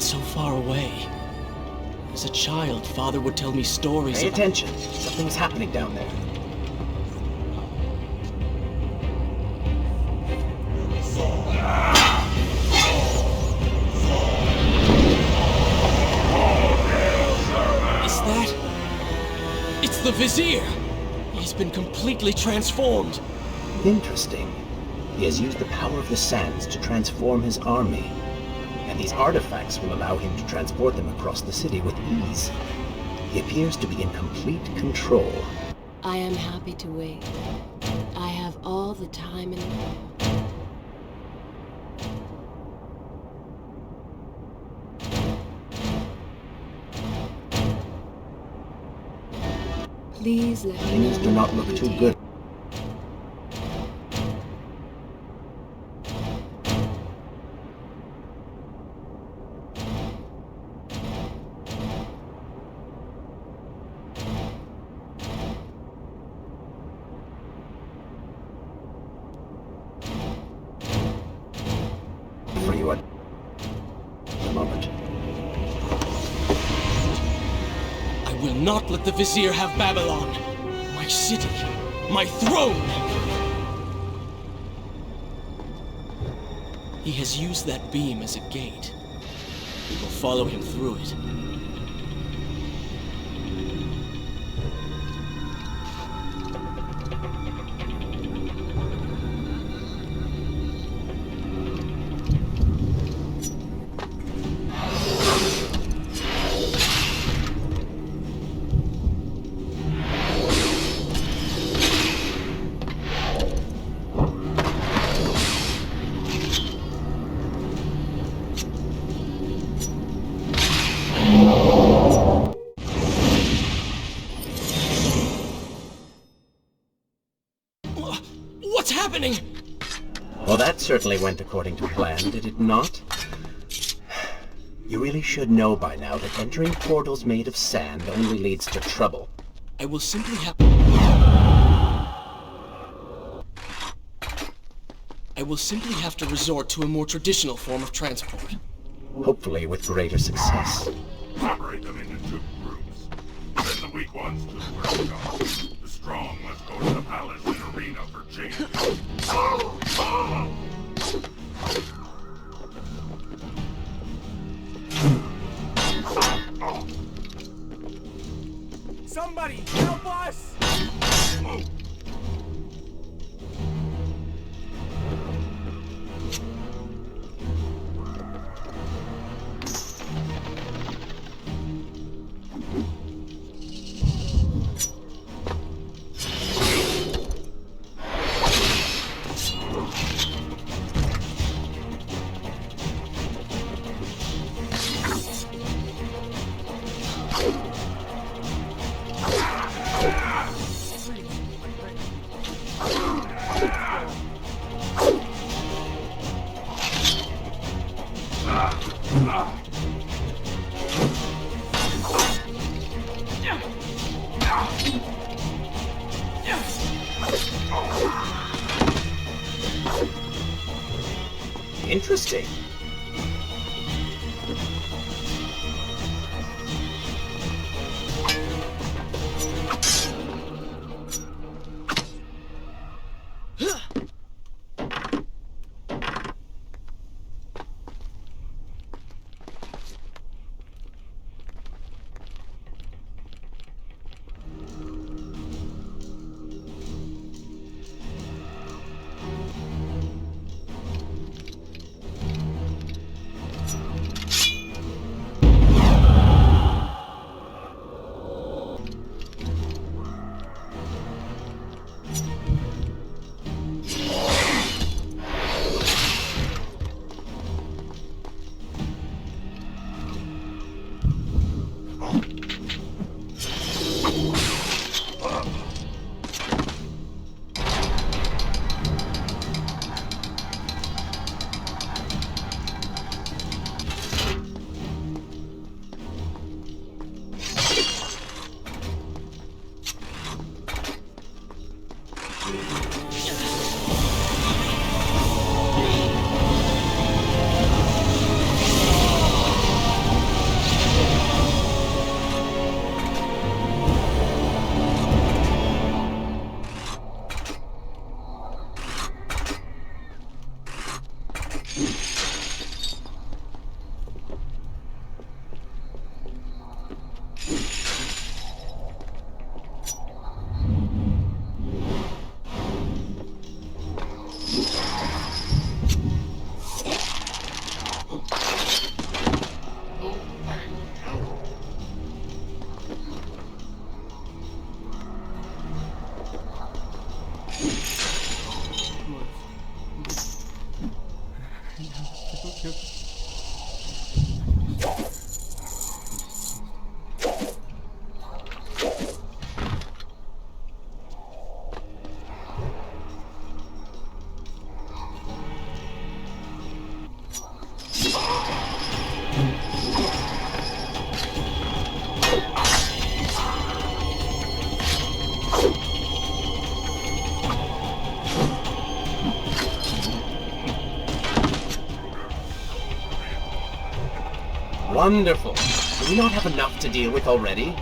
It's so far away. As a child, Father would tell me stories Pay about... attention. Something's happening down there. Is that... It's the Vizier! He's been completely transformed. Interesting. He has used the power of the sands to transform his army. And these artifacts will allow him to transport them across the city with ease. He appears to be in complete control. I am happy to wait. I have all the time in the world. Please let me Things do not look too good. For you at the moment. I will not let the Vizier have Babylon. My city. My throne! He has used that beam as a gate. We will follow him through it. What's happening? Well, that certainly went according to plan, did it not? You really should know by now that entering portals made of sand only leads to trouble. I will simply have... I will simply have to resort to a more traditional form of transport. Hopefully with greater success. Separate them into 2 groups. Send the weak ones to the workshop. The strong must go to the palace and arena for change. Somebody help us! Interesting. Wonderful. Do we not have enough to deal with already?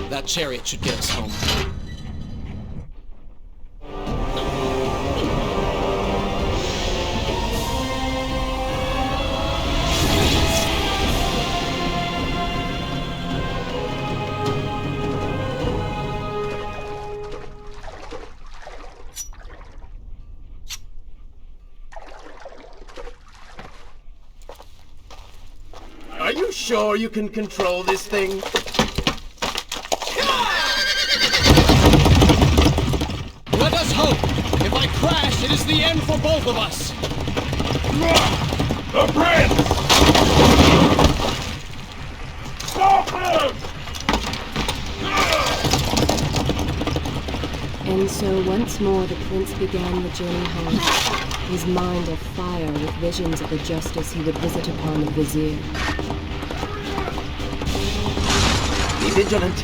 That chariot should get us home. Are you sure you can control this thing? Let us hope! If I crash, it is the end for both of us! The prince! Stop him! And so once more the prince began the journey home, his mind afire with visions of the justice he would visit upon the vizier. Be vigilant.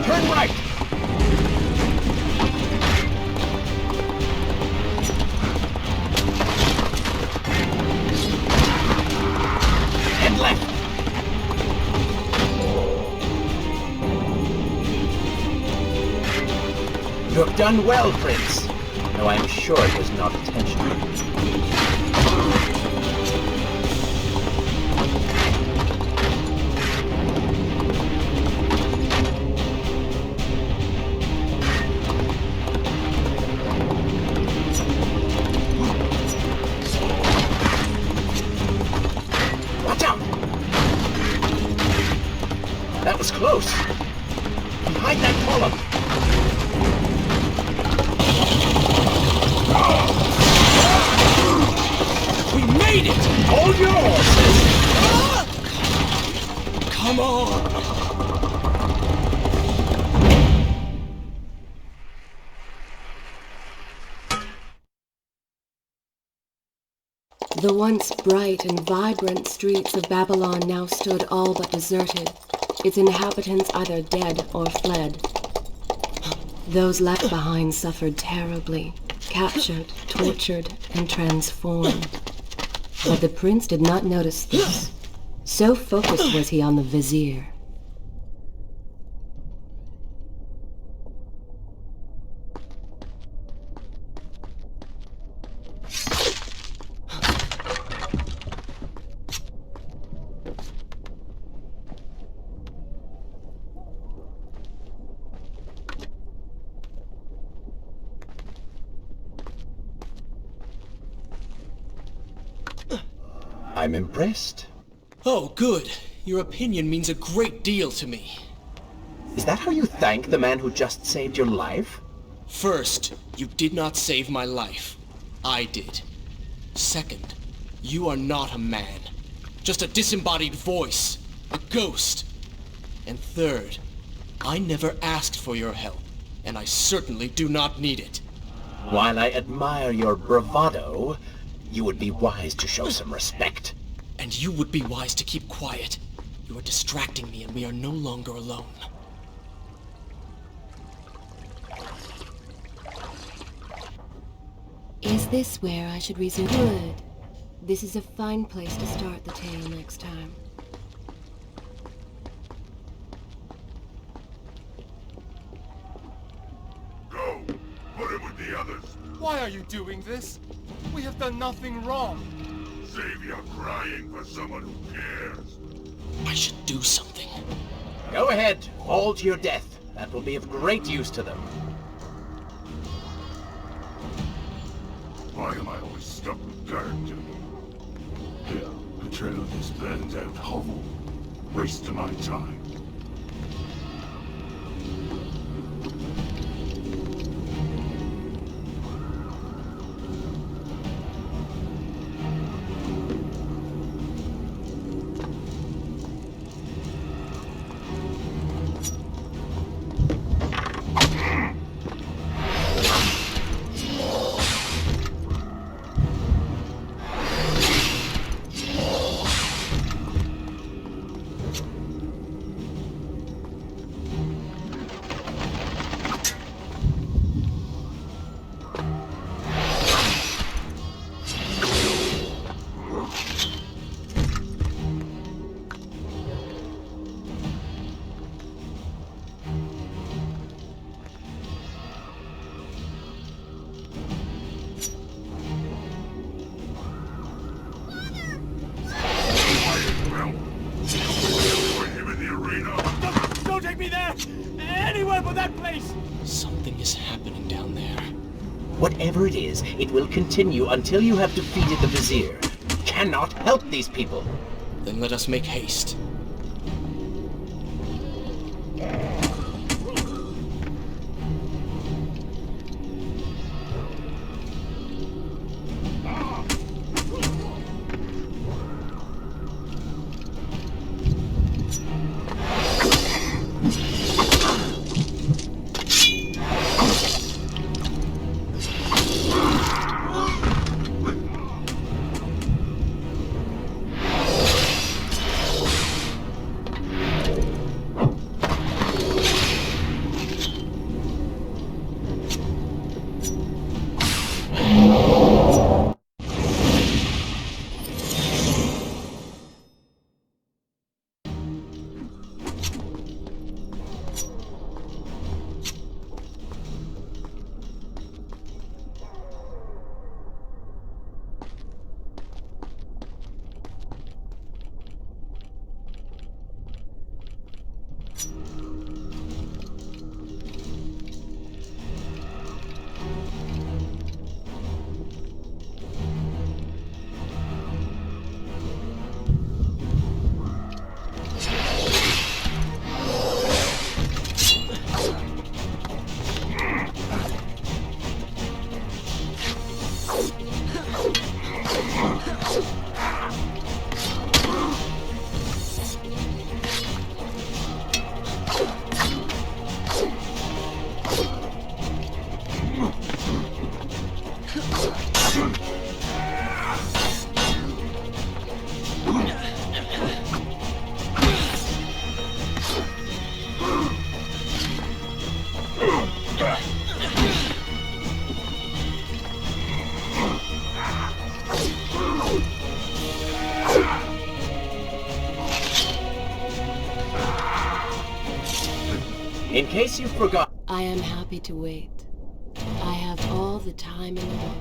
Turn right! And left! You have done well, Prince. Though I am sure it was not intentional. Watch out! That was close. Behind that column. We made it! Hold your horses! Come on! The once bright and vibrant streets of Babylon now stood all but deserted, its inhabitants either dead or fled. Those left behind suffered terribly, captured, tortured, and transformed. But the prince did not notice this. So focused was he on the vizier. I'm impressed. Oh, good. Your opinion means a great deal to me. Is that how you thank the man who just saved your life? First, you did not save my life. I did. Second, you are not a man. Just a disembodied voice. A ghost. And third, I never asked for your help, and I certainly do not need it. While I admire your bravado, you would be wise to show some respect. And you would be wise to keep quiet. You are distracting me and we are no longer alone. Is this where I should resume? Good. This is a fine place to start the tale next time. Go! Put him with the others! Why are you doing this? We have done nothing wrong. Save your crying for someone who cares! I should do something. Go ahead, fall to your death. That will be of great use to them. Why am I always stuck with character? Here, betrayal this burned out hovel. Wasting my time. Don't take me there! Anywhere but that place! Something is happening down there. Whatever it is, it will continue until you have defeated the vizier. You cannot help these people. Then let us make haste. In case you forgot... I am happy to wait. I have all the time in the world.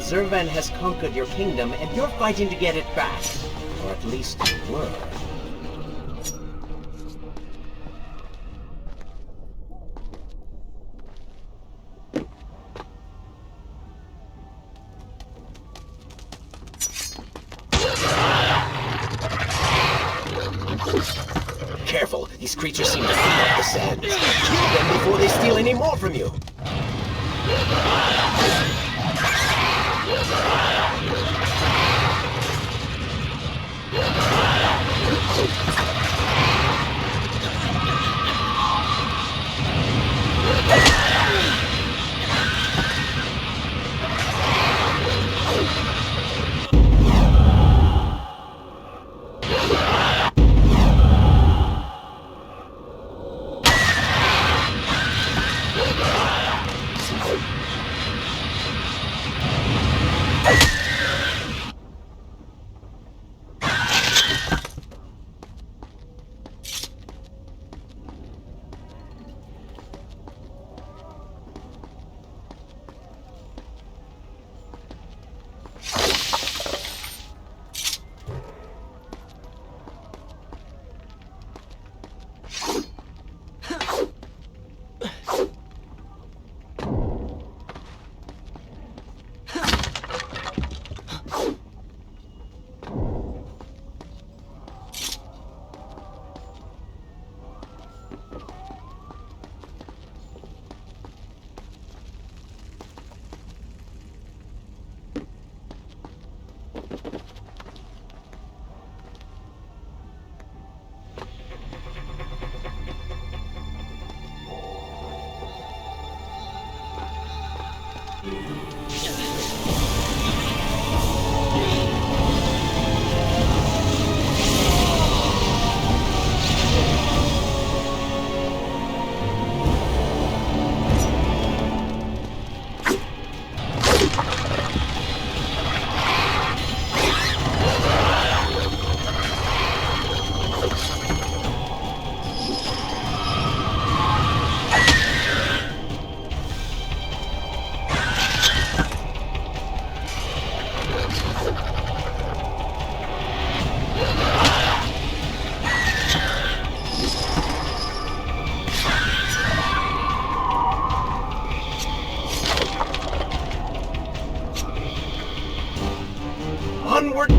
Zurvan has conquered your kingdom, and you're fighting to get it back. Or at least you were. Careful, these creatures seem to feed off the sands. Kill them before they steal any more from you. Onward!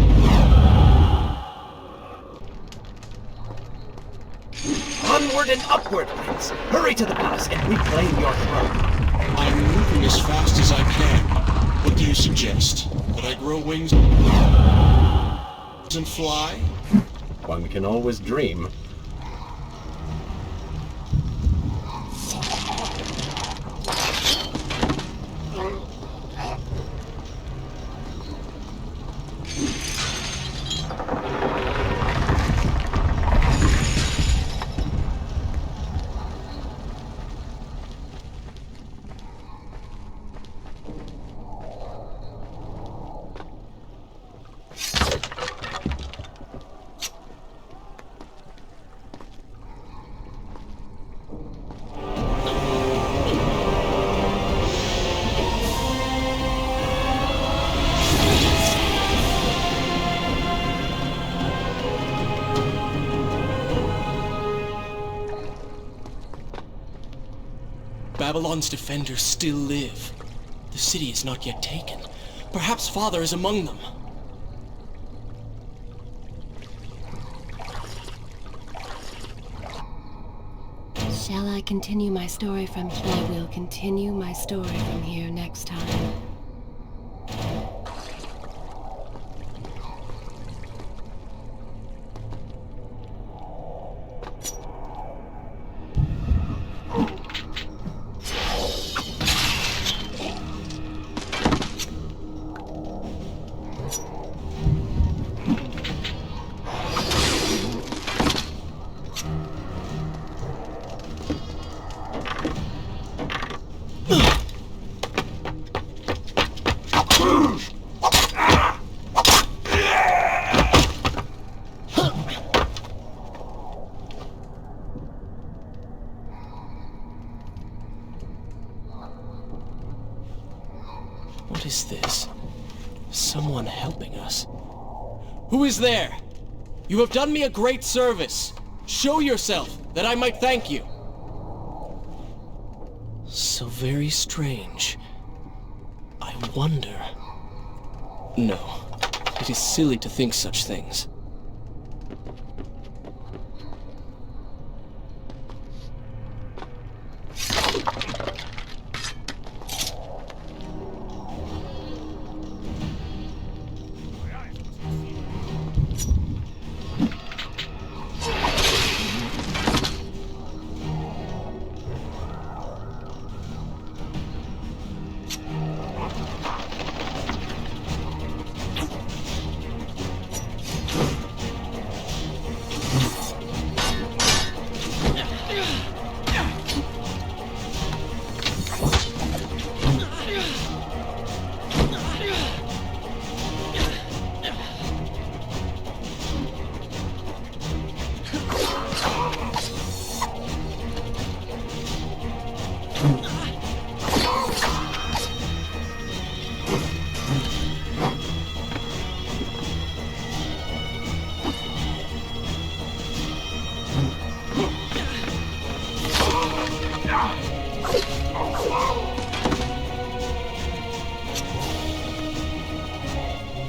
Onward and upward, Prince! Hurry to the palace and reclaim your throne! I'm moving as fast as I can. What do you suggest? That I grow wings and fly? One can always dream. Babylon's defenders still live. The city is not yet taken. Perhaps Father is among them. Shall I continue my story from here? I will continue my story from here next time. What is this? Someone helping us. Who is there? You have done me a great service. Show yourself, that I might thank you. So very strange. I wonder... No, it is silly to think such things.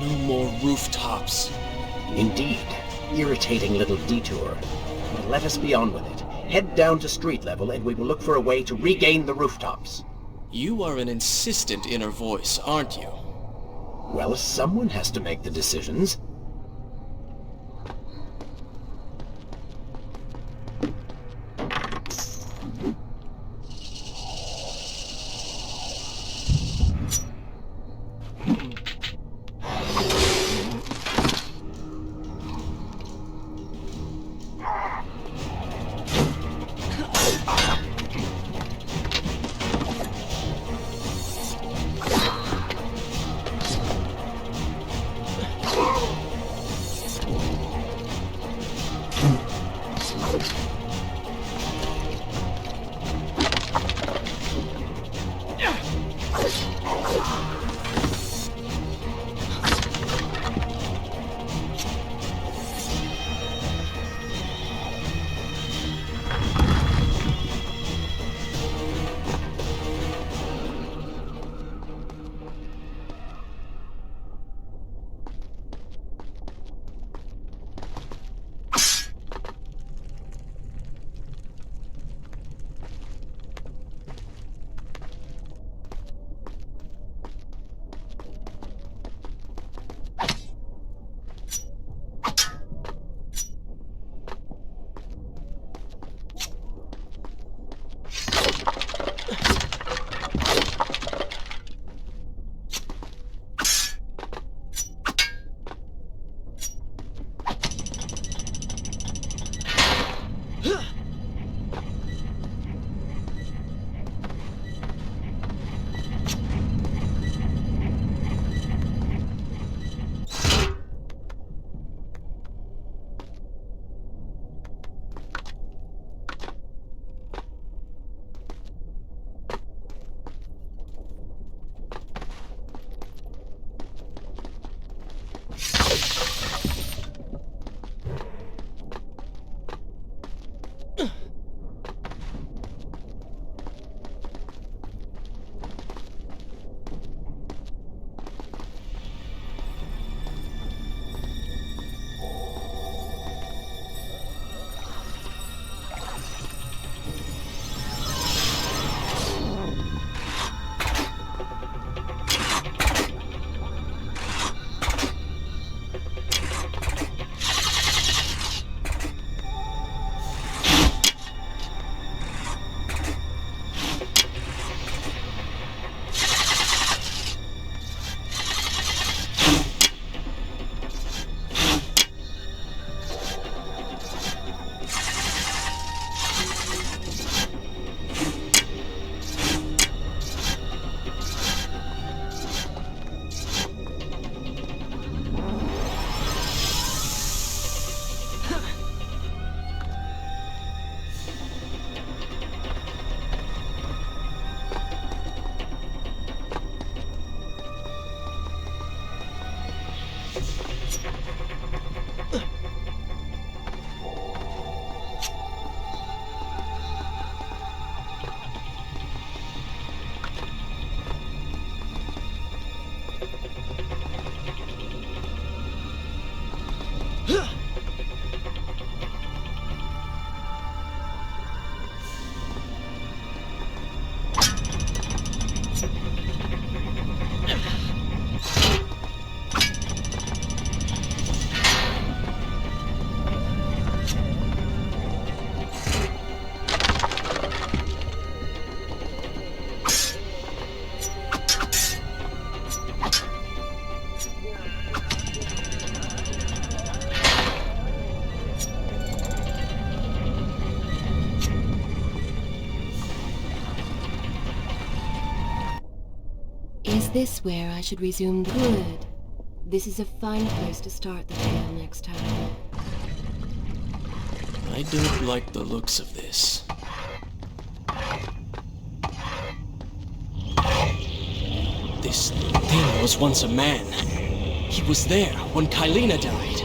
No more rooftops. Indeed. Irritating little detour. But let us be on with it. Head down to street level and we will look for a way to regain the rooftops. You are an insistent inner voice, aren't you? Well, someone has to make the decisions. Is this where I should resume the good? This is a fine place to start the tale next time. I don't like the looks of this. This thing was once a man. He was there when Kylena died.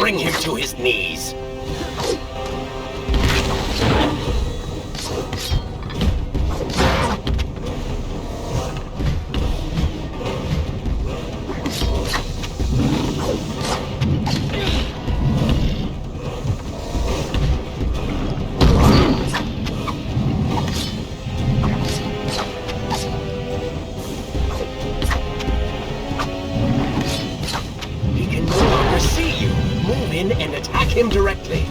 Bring him to his knees. He can no longer see you. Move in and attack him directly.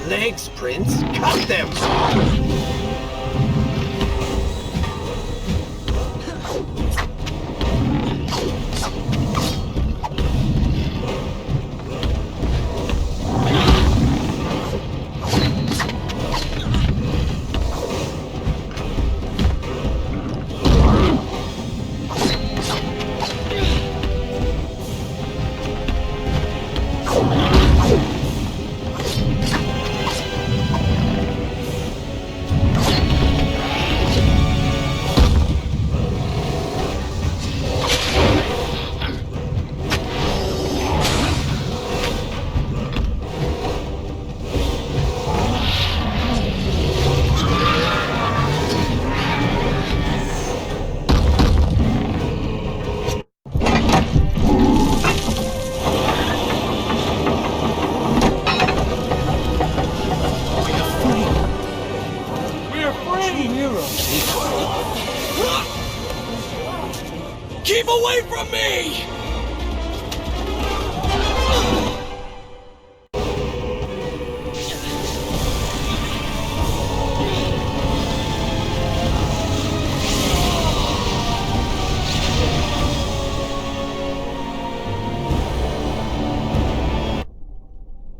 Legs, Prince! Cut them! Keep away from me!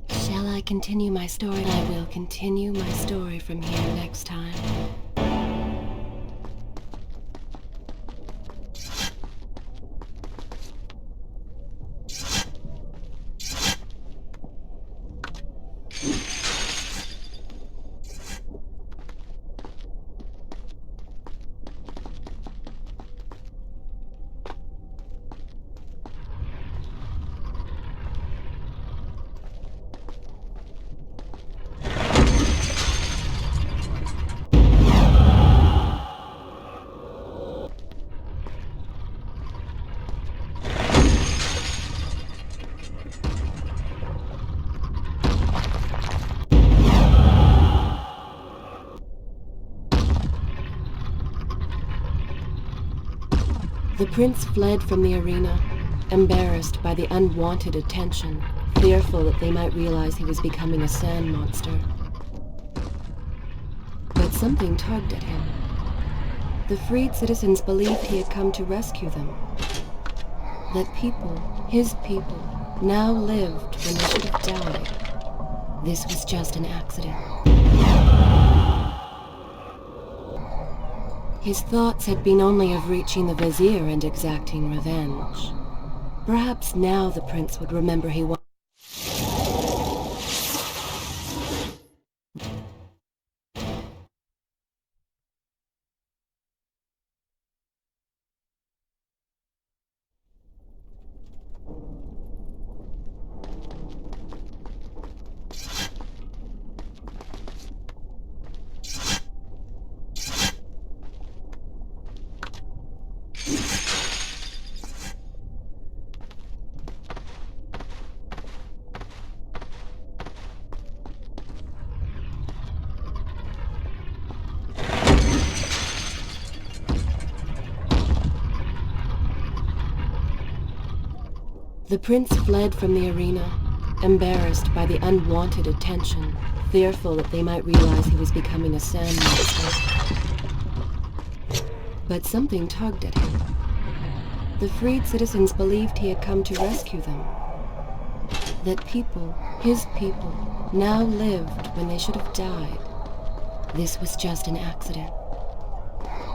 Shall I continue? continue my story. I will continue my story from here next time. The prince fled from the arena, embarrassed by the unwanted attention, fearful that they might realize he was becoming a sand monster. But something tugged at him. The freed citizens believed he had come to rescue them. That people, his people, now lived when they should have died. This was just an accident. His thoughts had been only of reaching the vizier and exacting revenge. Perhaps now the prince would remember he was. The prince fled from the arena, embarrassed by the unwanted attention, fearful that they might realize he was becoming a sand monster. But something tugged at him. The freed citizens believed he had come to rescue them. That people, his people, now lived when they should have died. This was just an accident.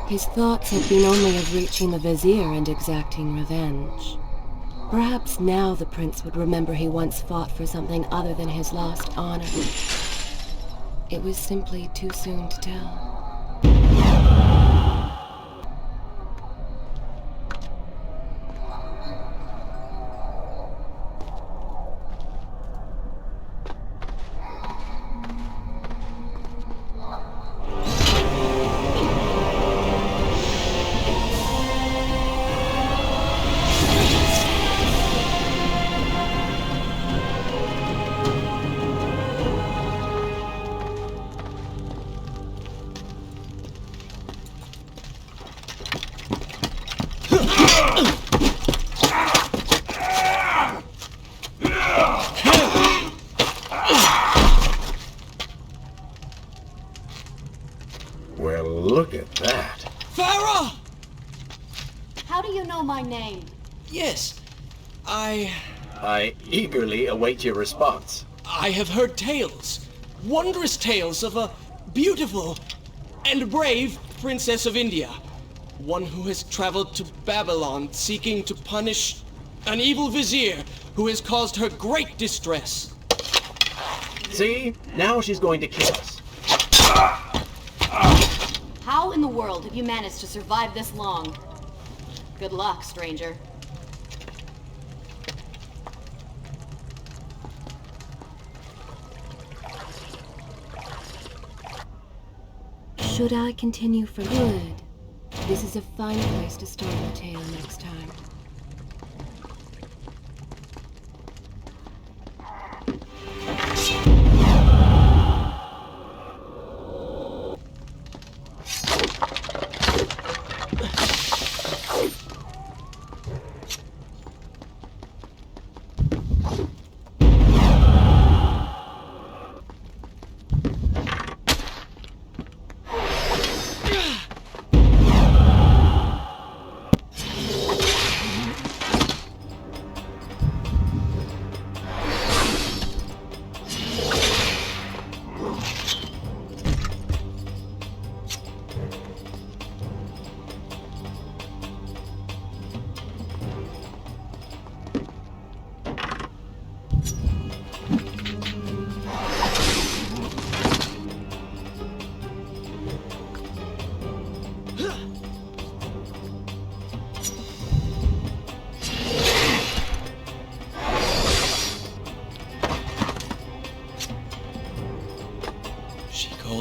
His thoughts had been only of reaching the vizier and exacting revenge. Perhaps now the prince would remember he once fought for something other than his lost honor. It was simply too soon to tell. Well, look at that. Farah! How do you know my name? Yes, I eagerly await your response. I have heard tales, wondrous tales of a beautiful and brave princess of India. One who has traveled to Babylon seeking to punish an evil vizier who has caused her great distress. See? Now she's going to kill us. How in the world have you managed to survive this long? Good luck, stranger. Should I continue for good? This is a fine place to start the tale next time.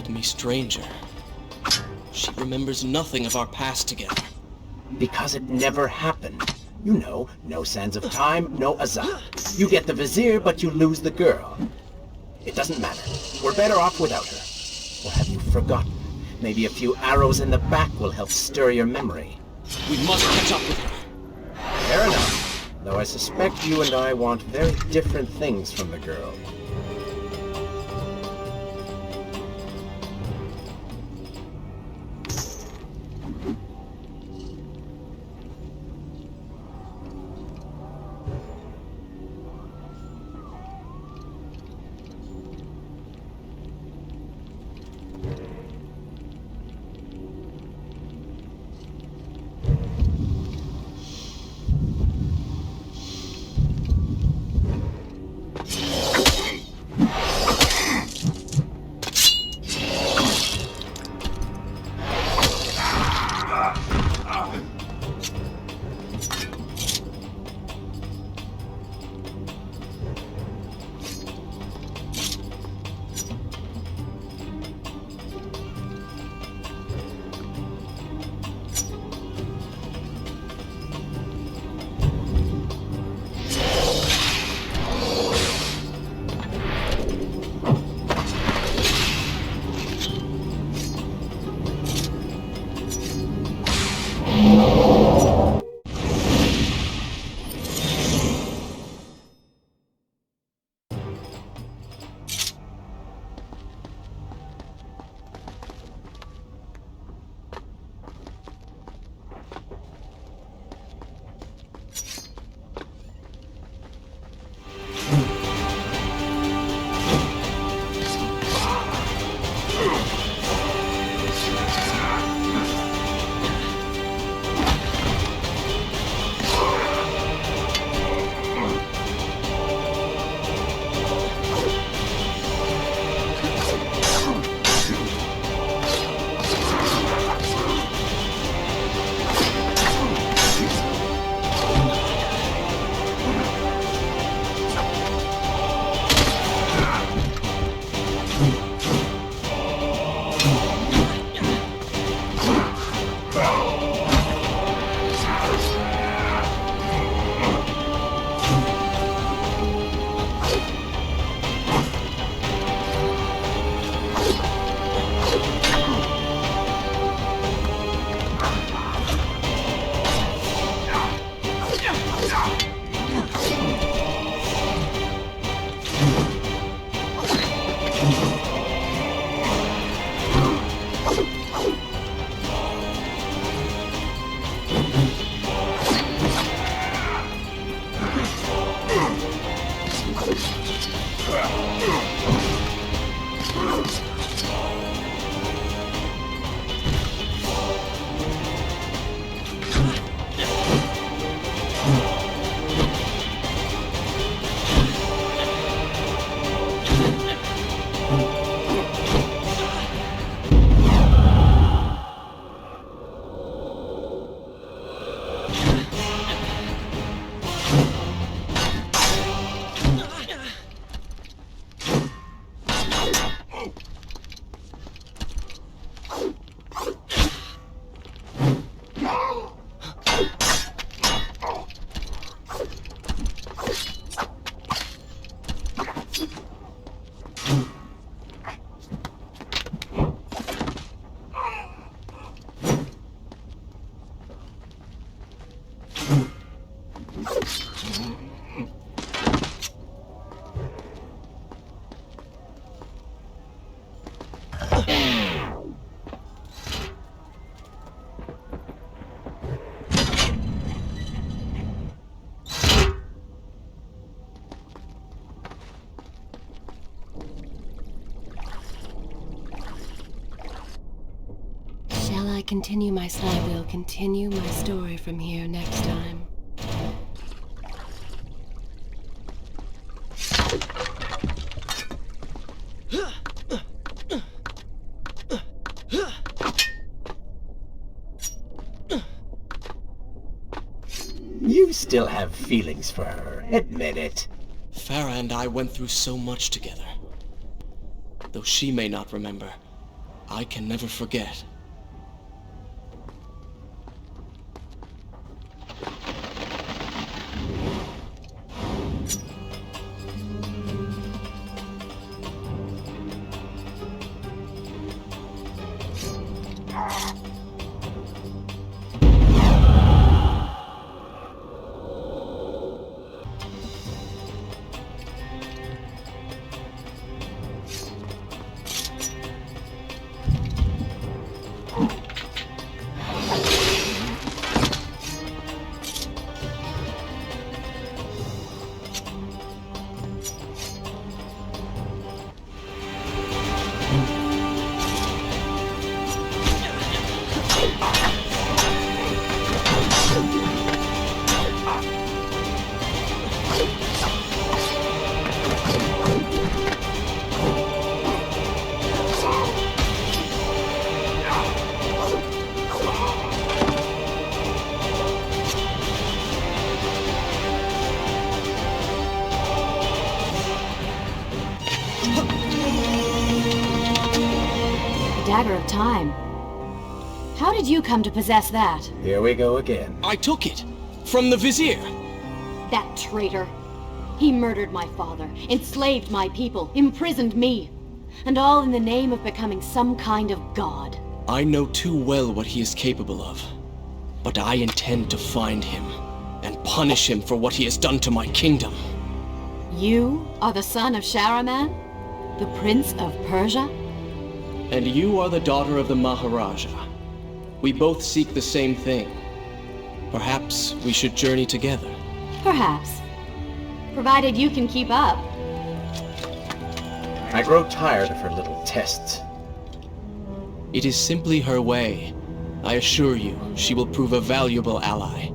called me stranger. She remembers nothing of our past together. Because it never happened. You know, no sands of time, no Azad. You get the Vizier, but you lose the girl. It doesn't matter. We're better off without her. Or have you forgotten? Maybe a few arrows in the back will help stir your memory. We must catch up with her. Fair enough. Though I suspect you and I want very different things from the girl. Continue my story. I will continue my story from here next time. You still have feelings for her. Admit it. Farah and I went through so much together. Though she may not remember, I can never forget. Dagger of Time. How did you come to possess that? Here we go again. I took it! From the Vizier! That traitor. He murdered my father, enslaved my people, imprisoned me. And all in the name of becoming some kind of god. I know too well what he is capable of. But I intend to find him, and punish him for what he has done to my kingdom. You are the son of Shahraman? The Prince of Persia? And you are the daughter of the Maharaja. We both seek the same thing. Perhaps we should journey together. Perhaps. Provided you can keep up. I grow tired of her little tests. It is simply her way. I assure you, she will prove a valuable ally.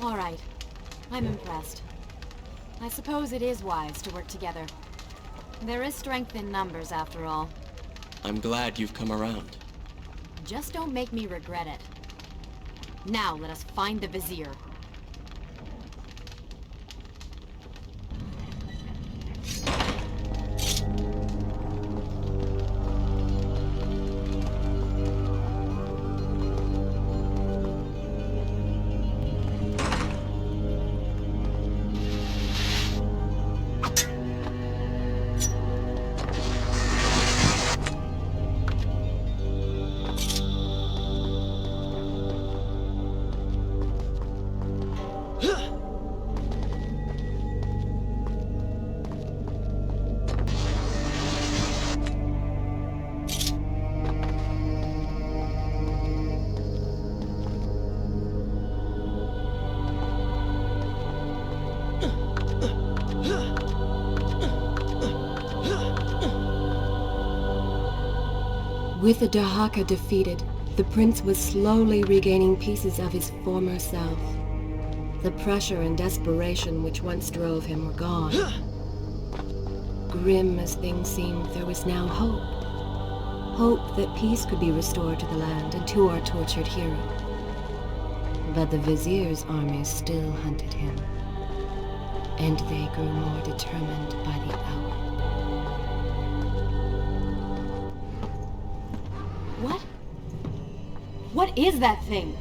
All right. I'm impressed. I suppose it is wise to work together. There is strength in numbers, after all. I'm glad you've come around. Just don't make me regret it. Now let us find the Vizier. With the Dahaka defeated, the prince was slowly regaining pieces of his former self. The pressure and desperation which once drove him were gone. Grim as things seemed, there was now hope. Hope that peace could be restored to the land and to our tortured hero. But the Vizier's armies still hunted him, and they grew more determined by the hour. What? What is that thing?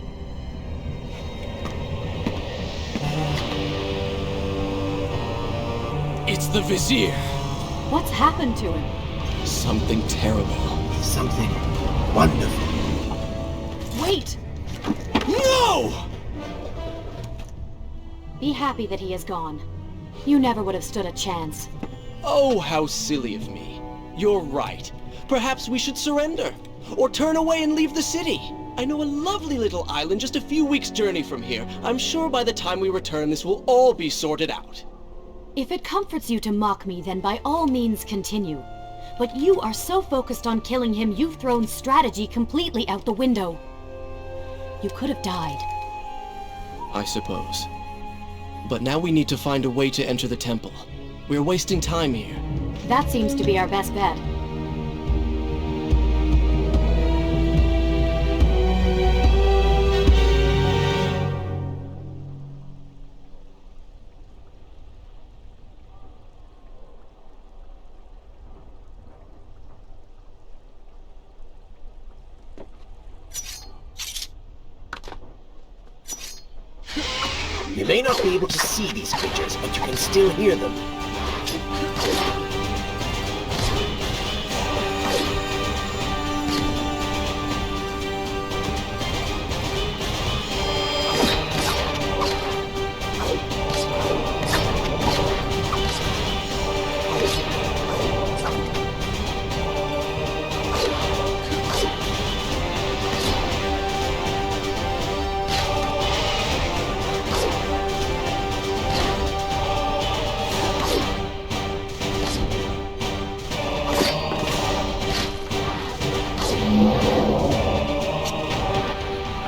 It's the Vizier! What's happened to him? Something terrible. Something wonderful. Wait! No! Be happy that he is gone. You never would have stood a chance. Oh, how silly of me. You're right. Perhaps we should surrender. Or turn away and leave the city. I know a lovely little island just a few weeks' journey from here. I'm sure by the time we return this will all be sorted out. If it comforts you to mock me, then by all means continue. But you are so focused on killing him, you've thrown strategy completely out the window. You could have died. I suppose. But now we need to find a way to enter the temple. We're wasting time here. That seems to be our best bet. You may not be able to see these creatures, but you can still hear them.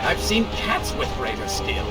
I've seen cats with greater skill.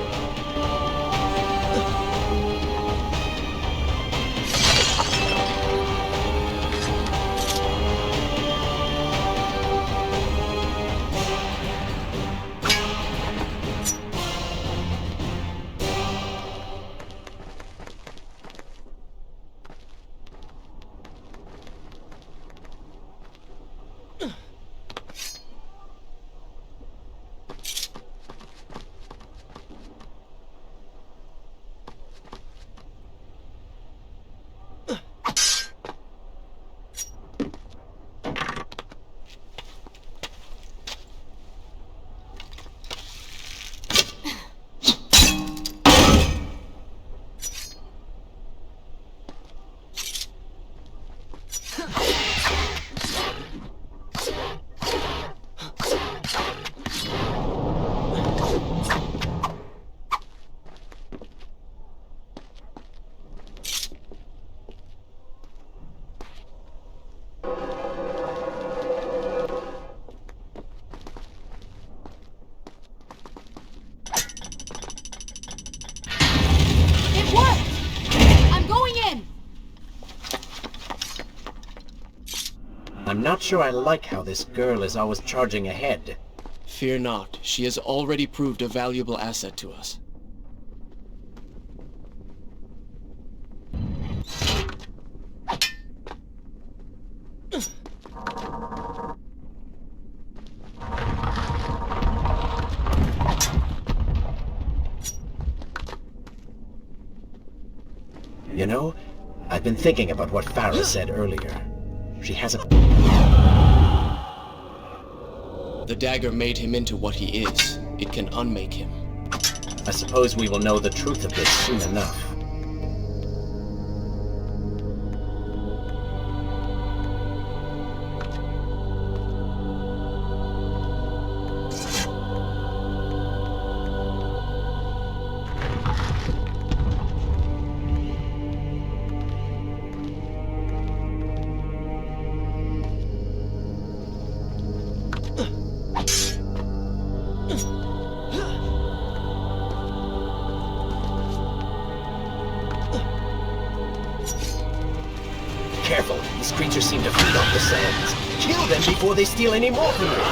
I'm not sure I like how this girl is always charging ahead. Fear not, she has already proved a valuable asset to us. You know, I've been thinking about what Farah said earlier. She has a... The dagger made him into what he is. It can unmake him. I suppose we will know the truth of this soon enough. careful. These creatures seem to feed off the sands. Kill them before they steal any more from you.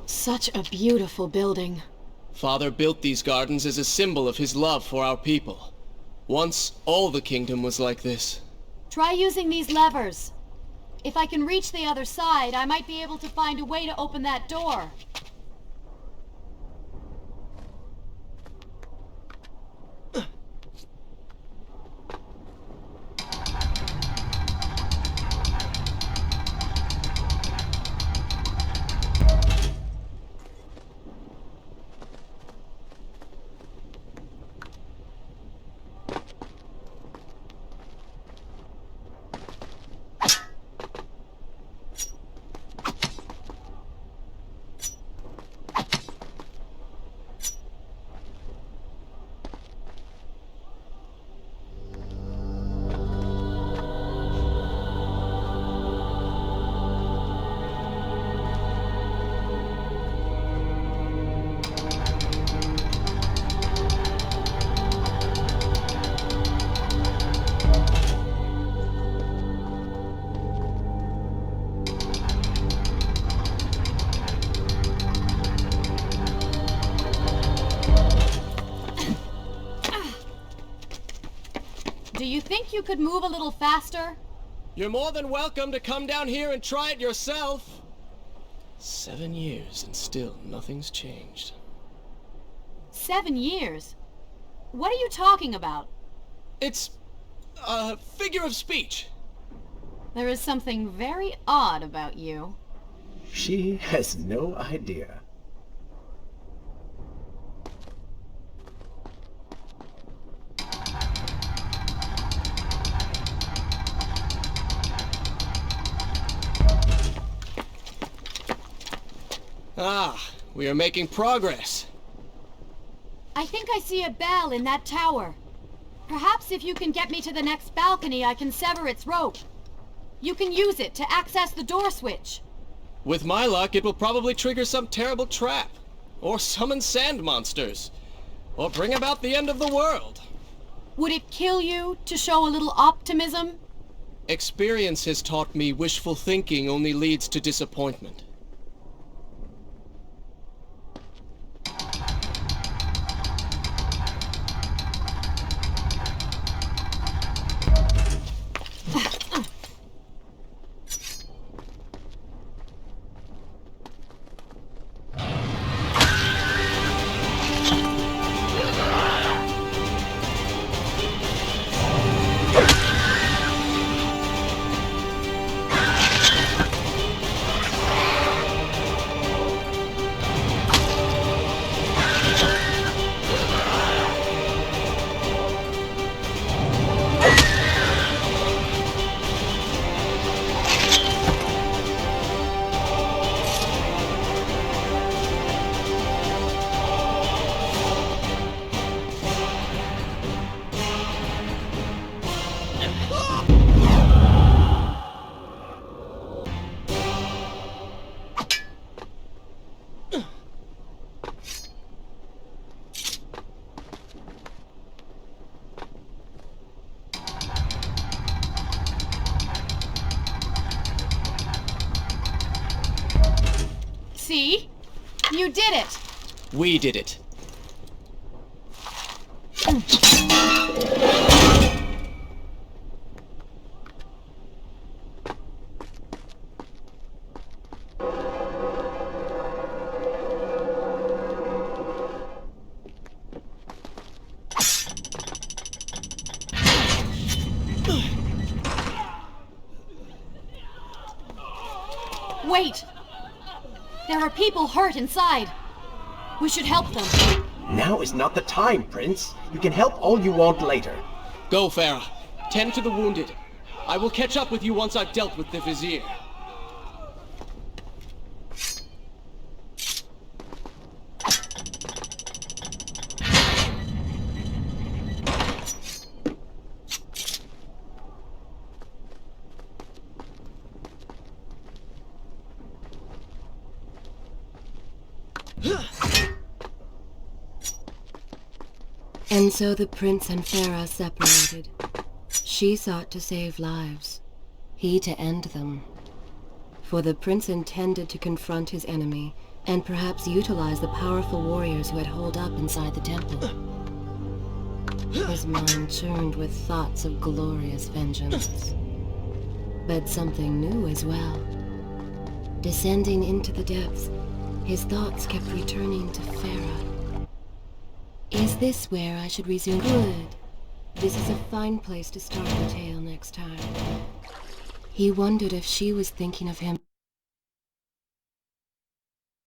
Such a beautiful building. Father built these gardens as a symbol of his love for our people. Once, all the kingdom was like this. Try using these levers. If I can reach the other side, I might be able to find a way to open that door. Do you think you could move a little faster? You're more than welcome to come down here and try it yourself. 7 years and still nothing's changed. 7 years? What are you talking about? It's a figure of speech. There is something very odd about you. She has no idea. Ah, we are making progress. I think I see a bell in that tower. Perhaps if you can get me to the next balcony, I can sever its rope. You can use it to access the door switch. With my luck, it will probably trigger some terrible trap. Or summon sand monsters. Or bring about the end of the world. Would it kill you to show a little optimism? Experience has taught me wishful thinking only leads to disappointment. See? You did it! We did it. Wait! There are people hurt inside. We should help them. Now is not the time, Prince. You can help all you want later. Go, Farah. Tend to the wounded. I will catch up with you once I've dealt with the Vizier. And so the prince and Farah separated. She sought to save lives, he to end them. For the prince intended to confront his enemy, and perhaps utilize the powerful warriors who had holed up inside the temple. His mind churned with thoughts of glorious vengeance. But something new as well. Descending into the depths, his thoughts kept returning to Farah. Is this where I should resume? Good. This is a fine place to start the tale next time. He wondered if she was thinking of him.